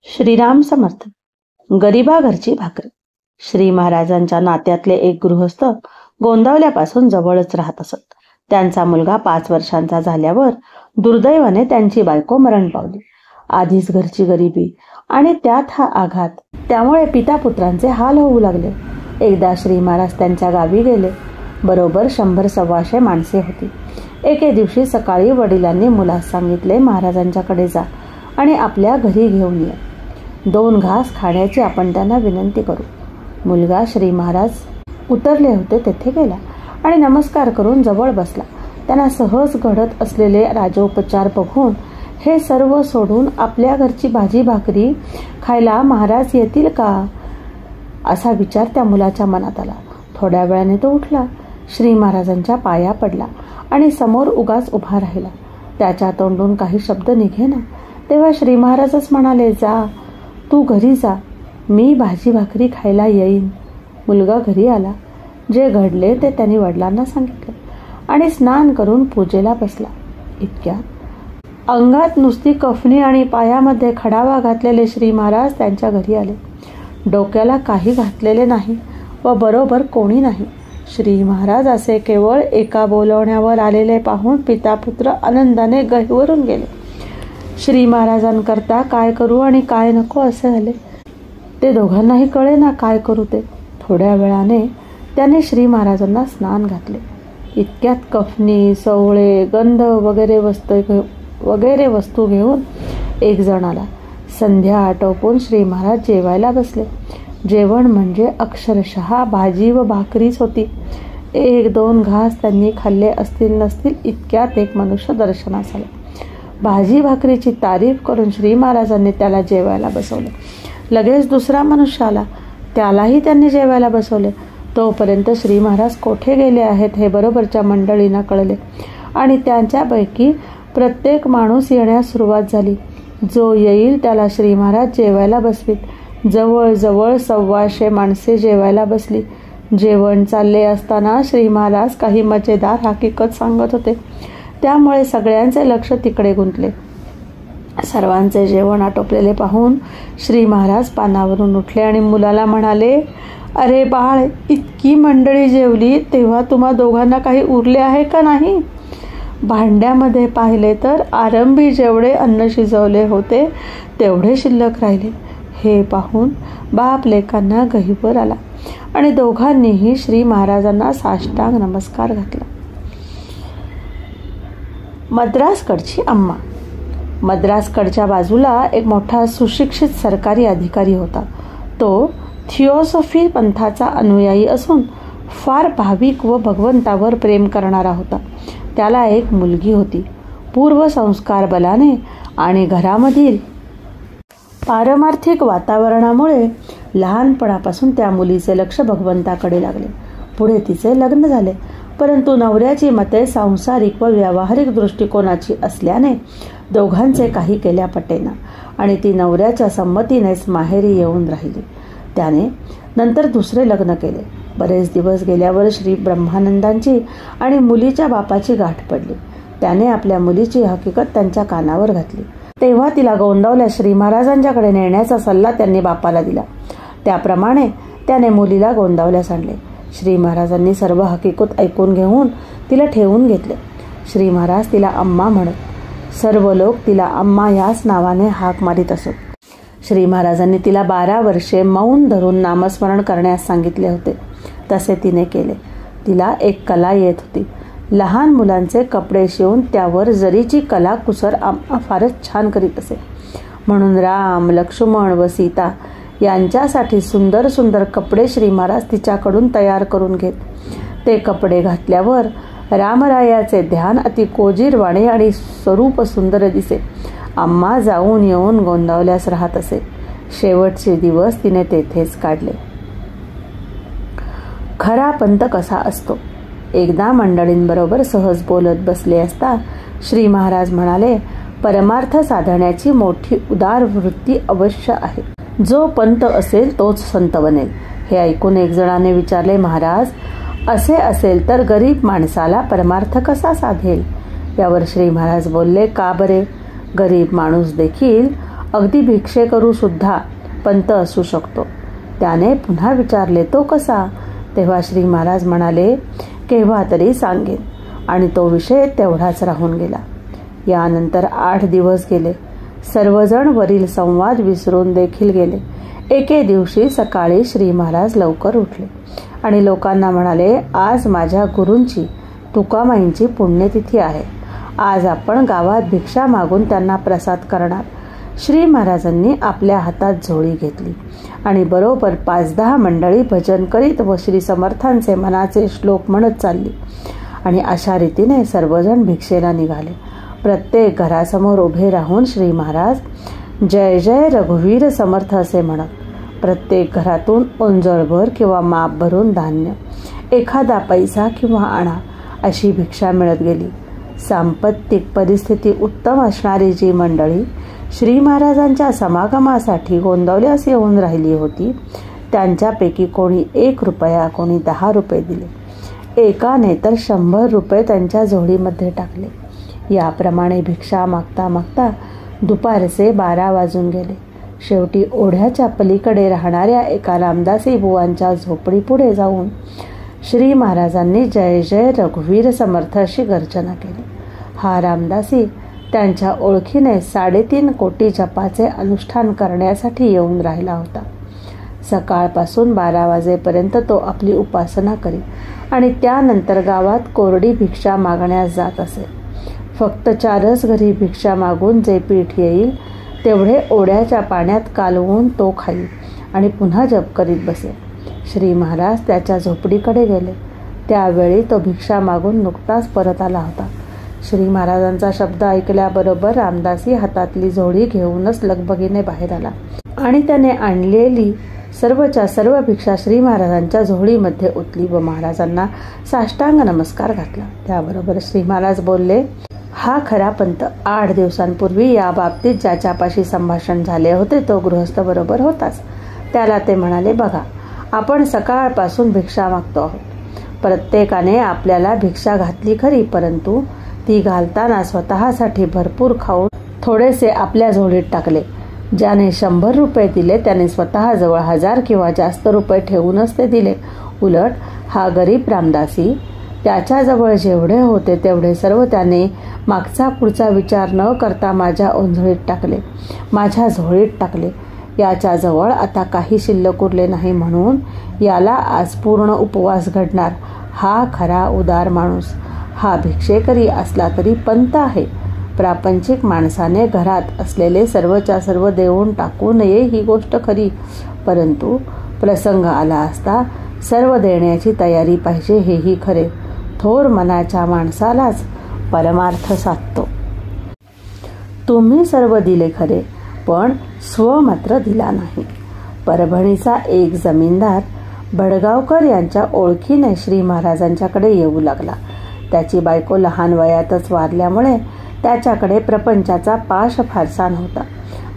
श्रीराम समर्थ. गरिबा घरची भाकरी. श्री महाराजांच्या नात्यातले एक गृहस्थ गोंदावल्यापासून जवळच राहत असत. त्यांचा मुलगा 5 वर्षांचा झाल्यावर दुर्दैवाने त्यांची बायको मरण पावली. आधीच घरची गरिबी आणि त्यात हा आघात, त्यामुळे पिता पुत्रांचे हाल होऊ लागले. एकदा श्री महाराज त्यांच्या गावी गेले. बरोबर 100-125 माणसे होती. एके दिवशी सकाळी वडिलांनी मुलास सांगितले, महाराजांच्याकडे जा आणि आपल्या घरी घेऊन ये. 2 घास खाण्याची आपण त्यांना विनंती करू. मुलगा श्री महाराज उतरले होते तेथे गेला आणि नमस्कार करून जवळ बसला. त्यांना सहज घडत असलेले राजोपचार बघून हे सर्व सोडून आपल्या घरची भाजी भाकरी खायला महाराज येतील का, असा विचार त्या मुलाच्या मनात आला. थोड्या वेळाने तो उठला, श्री महाराजांच्या पाया पडला आणि समोर उगाच उभा राहिला. त्याच्या तोंडून काही शब्द निघेना. तेव्हा श्री महाराजच म्हणाले, जा तू घरी जा, मी भाजी भाकरी खायला येईन. मुलगा घरी आला. जे घडले ते त्यांनी वडिलांना सांगितले आणि स्नान करून पूजेला बसला. इतक्यात अंगात नुसती कफनी आणि पायामध्ये खडावा घातलेले श्री महाराज त्यांच्या घरी आले. डोक्याला काही घातलेले नाही व बरोबर कोणी नाही. श्री महाराज असे केवळ एका बोलवण्यावर आलेले पाहून पिता पुत्र आनंदाने गहिवरून गेले. श्री महाराजांकरता काय करू आणि काय नको असे झाले. ते दोघांनाही कळेना काय करू ते. थोड्या वेळाने त्याने श्री महाराजांना स्नान घातले. इतक्यात कफनी, सवळे, गंध वगैरे वस्तू घेऊन एक जण आला. संध्या आटोपून श्री महाराज जेवायला बसले. जेवण म्हणजे अक्षरशः भाजी व भाकरीच होती. 1-2 घास त्यांनी खाल्ले असतील नसतील इतक्यात एक मनुष्य दर्शनास आला. भाजी भाकरीची तारीफ करून श्री महाराजांनी त्याला जेवायला बसवले. लगेच दुसरा मनुष्य आला. त्यालाही त्यांनी जेवायला बसवले. तोपर्यंत श्री महाराज कोठे गेले आहेत हे बरोबरच्या मंडळींना कळले आणि त्यांच्यापैकी प्रत्येक माणूस येण्यास सुरुवात झाली. जो येईल त्याला श्री महाराज जेवायला बसवीत. जवळजवळ 125 माणसे जेवायला बसली. जेवण चालले असताना श्री महाराज काही मजेदार हकीकत सांगत होते. त्यामुळे सगळ्यांचे लक्ष तिकडे गुंतले. सर्वांचे जेवण आटोपलेले पाहून श्री महाराज पानावरून उठले आणि मुलाला म्हणाले, अरे बाळ, इतकी मंडळी जेवली तेव्हा तुम्हा दोघांना काही उरले आहे का नाही? भांड्यामध्ये पाहिले तर आरंभी जेवढे अन्न शिजवले होते तेवढे शिल्लक राहिले. हे पाहून बाप लेकांना गहिवर आला आणि दोघांनीही श्री महाराजांना साष्टांग नमस्कार घातला. मद्रासकडची अम्मा. मद्रासकडच्या बाजूला एक मोठा सुशिक्षित सरकारी अधिकारी होता. तो थिओसॉफी पंथाचा अनुयायी असून फार भाविक व भगवंतावर प्रेम करणारा होता. त्याला एक मुलगी होती. पूर्वसंस्कार बलाने आणि घरामधील पारमार्थिक वातावरणामुळे लहानपणापासून त्या मुलीचे लक्ष भगवंताकडे लागले. पुढे तिचे लग्न झाले. परंतु नवऱ्याची मते सांसारिक व व्यावहारिक दृष्टिकोनाची असल्याने दोघांचे काही केल्या पटेना आणि ती नवऱ्याच्या संमतीनेच माहेरी येऊन राहिली. त्याने नंतर दुसरे लग्न केले. बरेच दिवस गेल्यावर श्री ब्रह्मानंदांची आणि मुलीच्या बापाची गाठ पडली. त्याने आपल्या मुलीची हकीकत त्यांच्या कानावर घातली. तेव्हा तिला गोंदावल्या श्री महाराजांच्याकडे नेण्याचा सल्ला त्यांनी बापाला दिला. त्याप्रमाणे त्याने मुलीला गोंदावल्यास आणले. श्री महाराजांनी सर्व हकीकत ऐकून घेऊन तिला ठेवून घेतले. श्री महाराज तिला अम्मा म्हणत. सर्व लोक तिला अम्मा याच नावाने हाक मारित असत. श्री महाराजांनी तिला 12 वर्षे मौन धरून नामस्मरण करण्यास सांगितले होते. तसे तिने केले. तिला एक कला येत होती. लहान मुलांचे कपडे शिवून त्यावर जरीची कलाकुसर अम्मा फारच छान करीत असे. म्हणून राम, लक्ष्मण व सीता यांच्यासाठी सुंदर सुंदर कपडे श्री महाराज तिच्याकडून तयार करून घेत. ते कपडे घातल्यावर रामरायाचे ध्यान अति कोजीरवाणे आणि स्वरूप सुंदर दिसे. अम्मा जाऊन येऊन गोंदावल्यास राहत असे. शेवटचे दिवस तिने तेथेच काढले. खरा पंत कसा असतो. एकदा मंडळींबरोबर सहज बोलत बसले असता श्री महाराज म्हणाले, परमार्थ साधण्याची मोठी उदार वृत्ती अवश्य आहे. जो पंत असेल तोच संत बनेल. हे ऐकून एक जणाने विचारले, महाराज, असे असेल तर गरीब माणसाला परमार्थ कसा साधेल? यावर श्री महाराज बोलले, का बरे? गरीब माणूस देखील अगदी भिक्षेकरू सुद्धा पंत असू शकतो. त्याने पुन्हा विचारले, तो कसा? तेव्हा श्री महाराज म्हणाले, केव्हा तरी सांगेन. आणि तो विषय तेवढाच राहून गेला. यानंतर 8 दिवस गेले. सर्वजण वरील संवाद विसरून देखील गेले. एके दिवशी सकाळी श्री महाराज लवकर उठले आणि लोकांना म्हणाले, आज माझ्या गुरूंची तुकामाईंची पुण्यतिथी आहे. आज आपण गावात भिक्षा मागून त्यांना प्रसाद करणार. श्री महाराजांनी आपल्या हातात झोळी घेतली आणि बरोबर 5-10 मंडळी भजन करीत व श्री समर्थांचे मनाचे श्लोक म्हणत चालली. आणि अशा रीतीने सर्वजण भिक्षेला निघाले. प्रत्येक घरासमोर उभे राहून श्री महाराज जय जय रघुवीर समर्थ असे म्हणत. प्रत्येक घरातून ओंजळभर किंवा माप भरून धान्य, एखादा पैसा किंवा आणा अशी भिक्षा मिळत गेली. सांपत्तिक परिस्थिती उत्तम असणारी जी मंडळी श्री महाराजांच्या समागमासाठी गोंदवल्यास येऊन राहिली होती, त्यांच्यापैकी कोणी 1 रुपया, कोणी 10 रुपये दिले. एकाने तर 100 रुपये त्यांच्या झोळीमध्ये टाकले. याप्रमाणे भिक्षा मागता मागता दुपारचे 12 वाजून गेले. शेवटी ओढ्याच्या पलीकडे राहणाऱ्या एका रामदासी बुवांच्या झोपडीपुढे जाऊन श्री महाराजांनी जय जय रघुवीर समर्थ अशी गर्जना केली. हा रामदासी त्यांच्या ओळखीने 3.5 कोटी जपाचे अनुष्ठान करण्यासाठी येऊन राहिला होता. सकाळपासून 12 वाजेपर्यंत तो आपली उपासना करी आणि त्यानंतर गावात कोरडी भिक्षा मागण्यास जात असे. फक्त 4च घरी भिक्षा मागून जे पीठ येईल तेवढे ओढ्याच्या पाण्यात कालवून तो खाई आणि पुन्हा जप करीत बसे. श्री महाराज त्याच्या झोपडीकडे गेले. त्यावेळी तो भिक्षा मागून नुकताच परत आला होता. श्री महाराजांचा शब्द ऐकल्याबरोबर रामदासी हातातली झोळी घेऊनच लगबगीने बाहेर आला आणि त्याने आणलेली सर्वच्या सर्व भिक्षा श्री महाराजांच्या झोळीमध्ये ओतली व महाराजांना साष्टांग नमस्कार घातला. त्याबरोबर श्री महाराज बोलले, हा खरा पंत. 8 दिवसांपूर्वी या बाबतीत ज्याच्यापाशी संभाषण झाले होते तो गृहस्थ बरोबर होताच. त्याला ते म्हणाले, बघा, आपण सकाळपासून भिक्षा मागतो आहोत. प्रत्येकाने आपल्याला भिक्षा घातली खरी, परंतु ती घालताना स्वतःसाठी भरपूर खाऊन थोडेसे आपल्या झोळीत टाकले. ज्याने 100 रुपये दिले त्याने स्वतःजवळ 1000 किंवा जास्त रुपये ठेवूनच ते दिले. उलट हा गरीब रामदासी त्याच्याजवळ जेवढे होते तेवढे सर्व त्याने मागचा पुढचा विचार न करता माझ्या ओंजळीत टाकले, माझ्या झोळीत टाकले. याच्याजवळ आता काही शिल्लक उरले नाही, म्हणून याला आज पूर्ण उपवास घडणार. हा खरा उदार माणूस. हा भिक्षेकरी असला तरी पंत आहे. प्रापंचिक माणसाने घरात असलेले सर्वच्या सर्व देऊन टाकू नये ही गोष्ट खरी, परंतु प्रसंग आला असता सर्व देण्याची तयारी पाहिजे हेही खरे. थोर मनाच्या माणसालाच परमार्थ साधतो. तुम्ही सर्व दिले खरे, पण स्व मात्र दिला नाही. परभणीचा एक जमीनदार भडगावकर यांच्या ओळखीने श्री महाराजांच्याकडे येऊ लागला. त्याची बायको लहान वयातच वारल्यामुळे त्याच्याकडे प्रपंचाचा पाश फारसा नव्हता.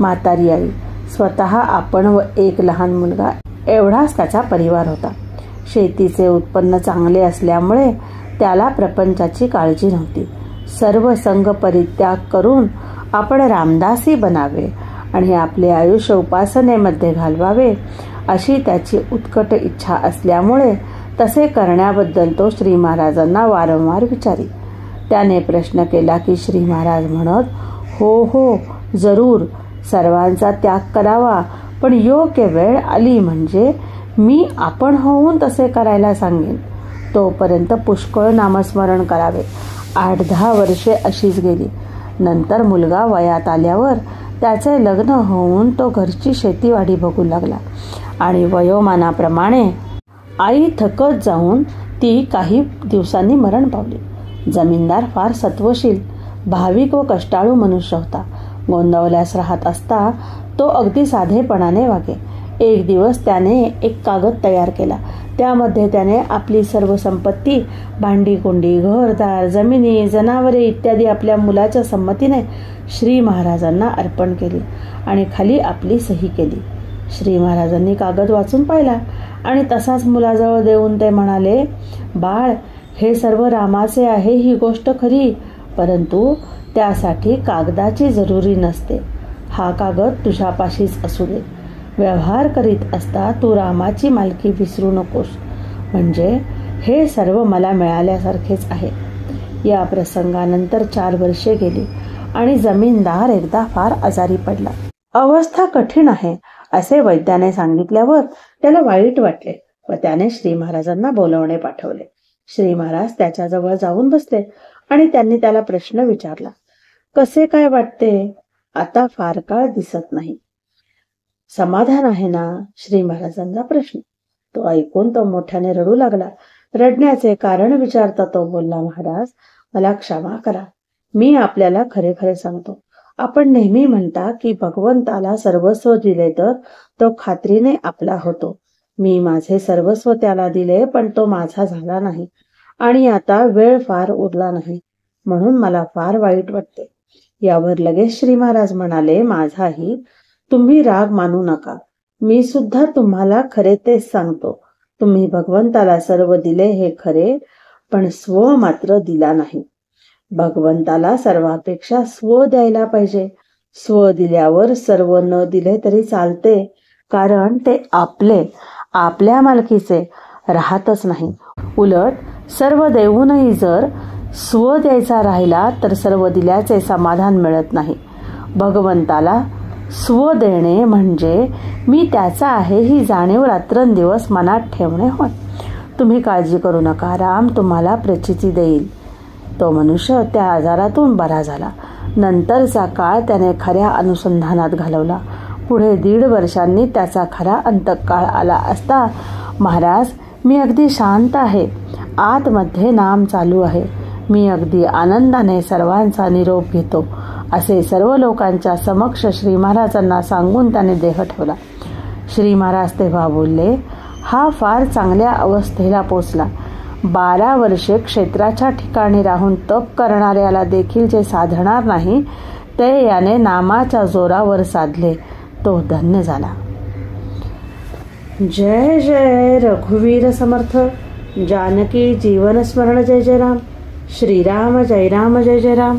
म्हातारी आई, स्वतः आपण व एक लहान मुलगा एवढाच त्याचा परिवार होता. शेतीचे उत्पन्न चांगले असल्यामुळे त्याला प्रपंचाची काळजी नव्हती. सर्व संग परित्याग करून आपण रामदासी बनावे आणि आपले आयुष्य उपासनेमध्ये घालवावे अशी त्याची उत्कट इच्छा असल्यामुळे तसे करण्याबद्दल तो श्री महाराजांना वारंवार विचारी. त्याने प्रश्न केला की श्री महाराज म्हणत, हो हो जरूर, सर्वांचा त्याग करावा, पण योग्य वेळ आली म्हणजे मी आपण होऊन तसे करायला सांगेन. तोपर्यंत पुष्कळ नामस्मरण करावे. 8-10 वर्षे अशीच गेली. नंतर मुलगा वयात आल्यावर त्याचे लग्न होऊन तो घरची शेतीवाडी बघू लागला आणि वयोमानाप्रमाणे आई थकत जाऊन ती काही दिवसांनी मरण पावली. जमीनदार फार सत्वशील, भाविक व कष्टाळू मनुष्य होता. गोंदवल्यास राहत असता तो अगदी साधेपणाने वागे. एक दिवस त्याने एक कागद तयार केला. त्यामध्ये त्याने आपली सर्व संपत्ती, भांडी-कोंडी, घरदार, जमिनी, जनावरे इत्यादी आपल्या मुलाच्या संमतीने श्री महाराजांना अर्पण केली आणि खाली आपली सही केली. श्री महाराजांनी कागद वाचून पाहिला आणि तसाच मुलाजवळ देऊन ते म्हणाले, बाळ, हे सर्व रामाचे आहे ही गोष्ट खरी, परंतु त्यासाठी कागदाची जरुरी नसते. हा कागद तुझ्यापाशीच असू दे. व्यवहार करीत असता तू रामाची मालकी विसरू नकोस, म्हणजे हे सर्व मला मिळाल्यासारखेच आहे. या प्रसंगानंतर 4 वर्षे गेली आणि जमीनदार एकदा फार आजारी पडला. अवस्था कठीण आहे असे वैद्याने सांगितल्यावर त्याला वाईट वाटले व त्याने श्री महाराजांना बोलवणे पाठवले. श्री महाराज त्याच्याजवळ जाऊन बसले आणि त्यांनी त्याला प्रश्न विचारला. कसे काय वाटते? आता फार काळ दिसत नाही. समाधान आहे ना? श्री महाराजांचा प्रश्न. तो ऐकून तो मोठ्याने रडू लागला. रडण्याचे कारण विचारता तो बोलला, महाराज मला क्षमा करा. मी आपल्याला खरे खरे सांगतो. आपण नेहमी म्हणता की भगवंताला सर्वस्व दिले तर तो खात्रीने आपला होतो. मी माझे सर्वस्व त्याला दिले, पण तो माझा झाला नाही आणि आता वेळ फार उरला नाही, म्हणून मला फार वाईट वाटते. यावर लगेच श्री महाराज म्हणाले, माझाही तुम्ही राग मानू नका. मी सुद्धा तुम्हाला खरे तेच सांगतो. तुम्ही भगवंताला सर्व दिले हे खरे, पण स्व मात्र दिला नाही. भगवंताला सर्वापेक्षा स्व द्यायला पाहिजे. स्व दिल्यावर सर्व न दिले तरी चालते, कारण ते आपल्या मालकीचे राहतच नाही. उलट सर्व देऊनही जर स्व द्यायचा राहिला तर सर्व दिल्याचे समाधान मिळत नाही. भगवंताला स्व देणे म्हणजे मी त्याचा आहे ही जाणीव रात्रंदिवस मनात ठेवणे होय. तुम्ही काळजी करू नका, राम तुम्हाला प्रचिती देईल. तो मनुष्य त्या आजारातून बरा झाला. नंतरचा काळ त्याने खऱ्या अनुसंधानात घालवला. पुढे 1.5 वर्षांनी त्याचा खरा अंतकाळ आला असता, महाराज मी अगदी शांत आहे, आतमध्ये नाम चालू आहे, मी अगदी आनंदाने सर्वांचा निरोप घेतो, असे सर्व लोकांच्या समक्ष श्री महाराजांना सांगून त्याने देह ठेवला. श्री महाराज तेव्हा बोलले, हा फार चांगल्या अवस्थेला पोचला. 12 वर्षे क्षेत्राच्या ठिकाणी राहून तप करणाऱ्याला देखील जे साधणार नाही ते याने नामाच्या जोरावर साधले, तो धन्य झाला. जय जय रघुवीर समर्थ. जानकी जीवन स्मरण. जय जय राम. श्रीराम जय राम जय जय राम.